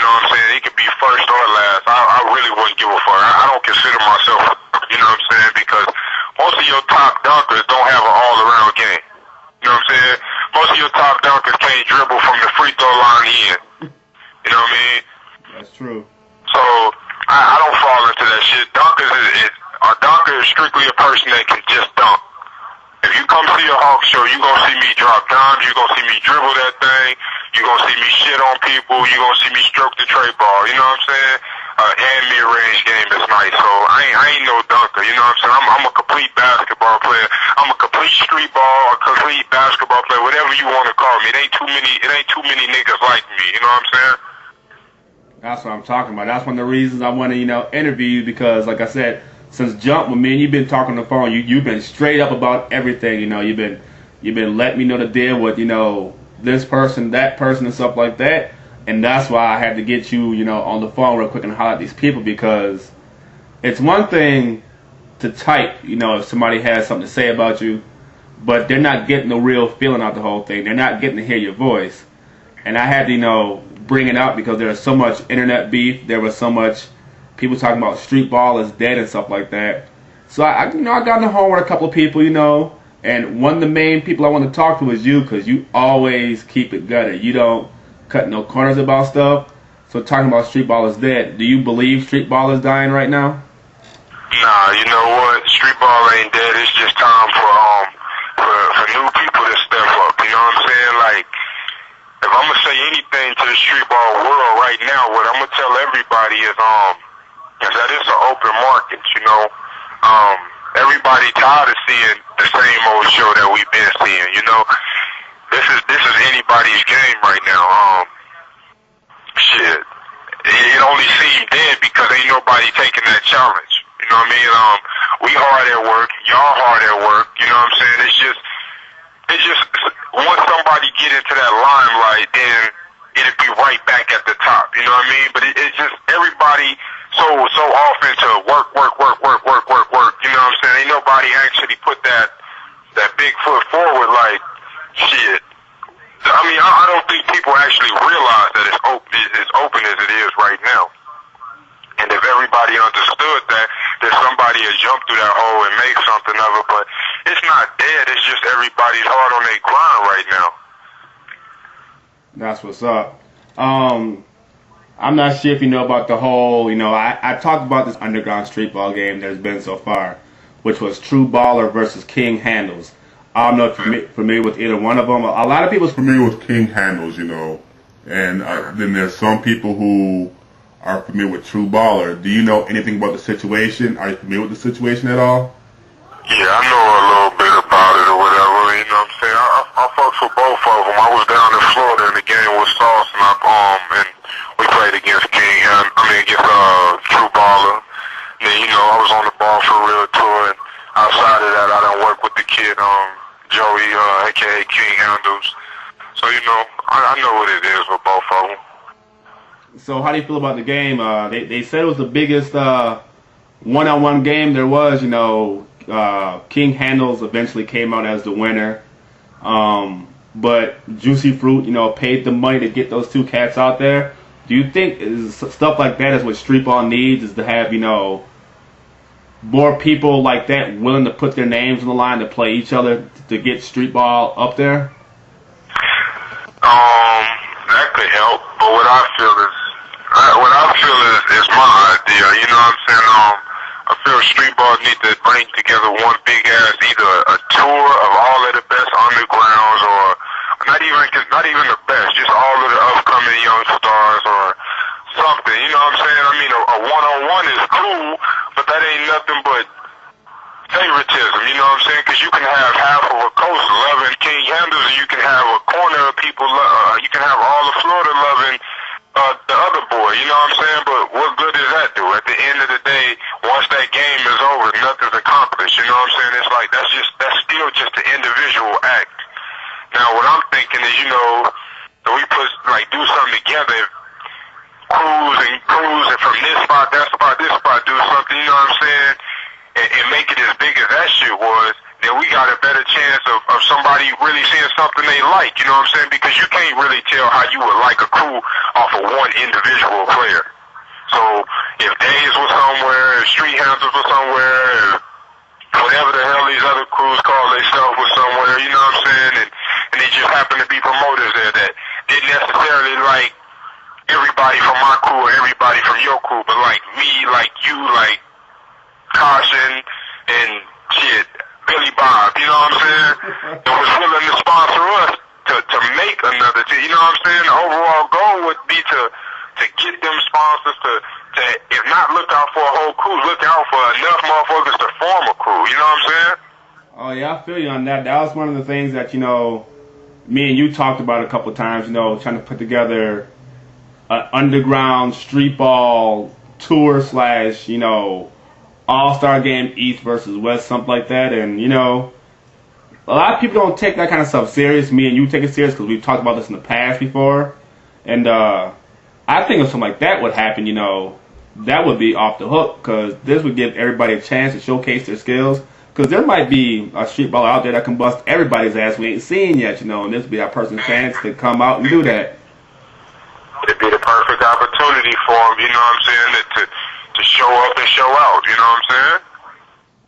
know what I'm saying? It could be first or last. I really wouldn't give a fuck. I don't consider myself, you know what I'm saying? Because most of your top dunkers don't have an all-around game. You know what I'm saying? Most of your top dunkers can't dribble from the free throw line in. You know what I mean? That's true. So I don't fall into that shit. A dunker is strictly a person that can just dunk. If you come see a Hawk show, you gonna see me drop dimes, you gonna see me dribble that thing, you gonna see me shit on people, you gonna see me stroke the tray ball, you know what I'm saying? And mid-range game is nice, so I ain't no dunker, you know what I'm saying? I'm a complete basketball player. I'm a complete street ball, a complete basketball player, whatever you want to call me. It ain't too many niggas like me, you know what I'm saying? That's what I'm talking about. That's one of the reasons I want to, interview you because, like I said, since jump with me and you've been talking on the phone, you've been straight up about everything. You've been letting me know the deal with this person, that person, and stuff like that. And that's why I had to get you on the phone real quick and holler at these people because it's one thing to type if somebody has something to say about you, but they're not getting the real feeling out the whole thing. They're not getting to hear your voice. And I had to bring it out because there was so much internet beef. There was so much people talking about street ball is dead and stuff like that. So I got in the home with a couple of people, and one of the main people I want to talk to is you because you always keep it gutted. You don't cut no corners about stuff. So talking about street ball is dead. Do you believe street ball is dying right now? Nah, you know what? Street ball ain't dead. It's just time for new people to step up. You know what I'm saying? Like, if I'm gonna say anything to the street ball world right now, what I'm gonna tell everybody is that it's an open market, everybody tired of seeing the same old show that we've been seeing, This is anybody's game right now. Shit. It only seems dead because ain't nobody taking that challenge. You know what I mean? We hard at work, y'all hard at work, you know what I'm saying? It's just once somebody get into that limelight, then it'll be right back at the top, you know what I mean? But it's just everybody so often to work, you know what I'm saying? Ain't nobody actually put that big foot forward like, shit. I mean, I don't think people actually realize that it's open as it is right now. And if everybody understood that, then somebody would jump through that hole and make something of it. But it's not dead. It's just everybody's hard on their grind right now. That's what's up. I'm not sure if you know about the whole, I talked about this underground street ball game there's been so far, which was True Baller versus King Handles. I'm not familiar with either one of them. A lot of people's familiar with King Handles, and then there's some people who are familiar with True Baller. Do you know anything about the situation? Are you familiar with the situation at all? Yeah, I know a little bit about it or whatever, you know what I'm saying? I fucks with both of them. I was down in Florida and the game was Sauce and we played against against True Baller. And then, I was on the ball for real tour and outside of that I done work with the kid, Joey, aka King Handles. So, I know what it is with both of them. So how do you feel about the game? They said it was the biggest one-on-one game there was. King Handles eventually came out as the winner. But Juicy Fruit, paid the money to get those two cats out there. Do you think stuff like that is what street ball needs, is to have, more people like that willing to put their names on the line to play each other to get street ball up there? That could help, but what I feel is my idea, you know what I'm saying? I feel street ball need to bring together one big ass, either a tour of all of the best undergrounds, or not even the best, just all of the upcoming young stars or something. You know what I'm saying? I mean, a one-on-one is cool, but that ain't nothing but favoritism. You know what I'm saying? Because you can have half of a coast loving King Handles, and you can have a corner of people. You can have all of Florida loving the other boy. You know what I'm saying? But what good does that do? At the end of the day, once that game is over, nothing's accomplished. You know what I'm saying? It's like that's still just an individual act. Now, what I'm thinking is, that we do something together, cruise and from this spot, that spot, this spot, do something. You know what I'm saying? And make it as big as that shit was. then we got a better chance of somebody really seeing something they like, you know what I'm saying? Because you can't really tell how you would like a crew off of one individual player. So if Days was somewhere, if Street Hamptons was somewhere, if whatever the hell these other crews call themselves was somewhere, you know what I'm saying? And they just happen to be promoters there that didn't necessarily like everybody from my crew or everybody from your crew, but like me, like you, like Caution and shit, Billy Bob, you know what I'm saying? That was willing to sponsor us to make another team, you know what I'm saying? The overall goal would be to get them sponsors to if not look out for a whole crew, look out for enough motherfuckers to form a crew, you know what I'm saying? Oh yeah, I feel you on that. That was one of the things that, you know, me and you talked about a couple of times, you know, trying to put together an underground street ball tour / you know, all-star game East versus West, something like that. And, you know, a lot of people don't take that kind of stuff serious. Me and you take it serious because we've talked about this in the past before. And I think if something like that would happen, you know, that would be off the hook because this would give everybody a chance to showcase their skills. Because there might be a street baller out there that can bust everybody's ass we ain't seen yet, you know, and this would be that person's chance to come out and do that. It'd be the perfect opportunity for them, you know what I'm saying, to show up and show out, you know what I'm saying?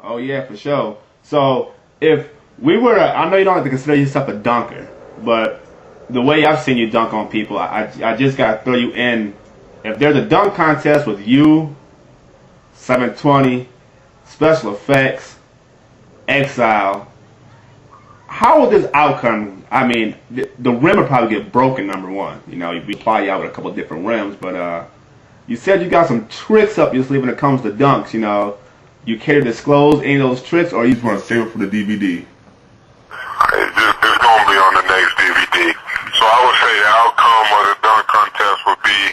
Oh, yeah, for sure. So, if we were to, I know you don't have to consider yourself a dunker, but the way I've seen you dunk on people, I just got to throw you in. If there's a dunk contest with you, 720, Special Effects, Exile, how would this outcome, I mean, the rim would probably get broken, number one. You know, we apply you out with a couple of different rims, but you said you got some tricks up your sleeve when it comes to dunks, you know. You care to disclose any of those tricks, or you just want to save it for the DVD? It's going to be on the next DVD. So I would say the outcome of the dunk contest would be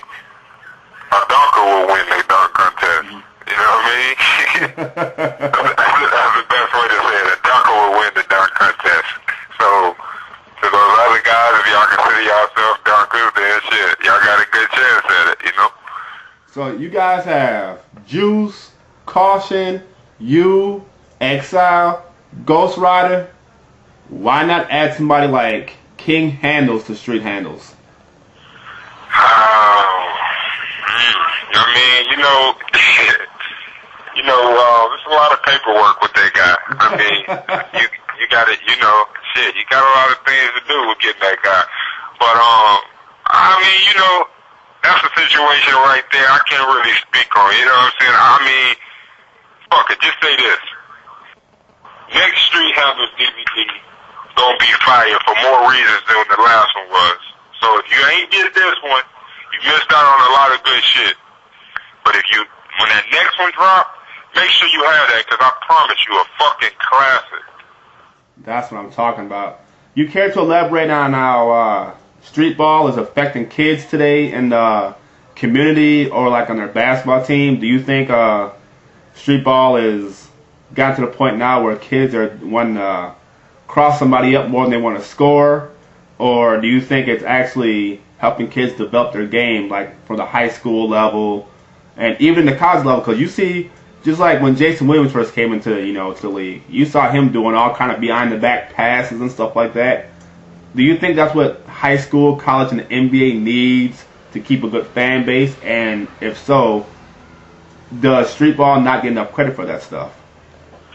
a dunker will win the dunk contest. You know what I mean? That's the best way to say it. A dunker will win the dunk contest. So to those other guys, if y'all consider yourself dunkers, then shit, y'all got a good chance at it, you know? So you guys have Juice, Caution, you, Exile, Ghost Rider. Why not add somebody like King Handles to Street Handles? I mean, there's a lot of paperwork with that guy. I mean, you got it, you know, shit, you got a lot of things to do with getting that guy. But, I mean, you know, that's a situation right there I can't really speak on, you know what I'm saying? I mean, fuck it, just say this. Next Street Handles DVD gonna be fire for more reasons than the last one was. So if you ain't get this one, you missed out on a lot of good shit. But when that next one drop, make sure you have that, because I promise you a fucking classic. That's what I'm talking about. You care to elaborate on how street ball is affecting kids today in the community or like on their basketball team? Do you think street ball is got to the point now where kids are wanting to cross somebody up more than they want to score? Or do you think it's actually helping kids develop their game, like from the high school level and even the college level? Because you see, just like when Jason Williams first came into to the league, you saw him doing all kind of behind the back passes and stuff like that. Do you think that's what high school, college, and the NBA needs to keep a good fan base? And if so, does street ball not get enough credit for that stuff?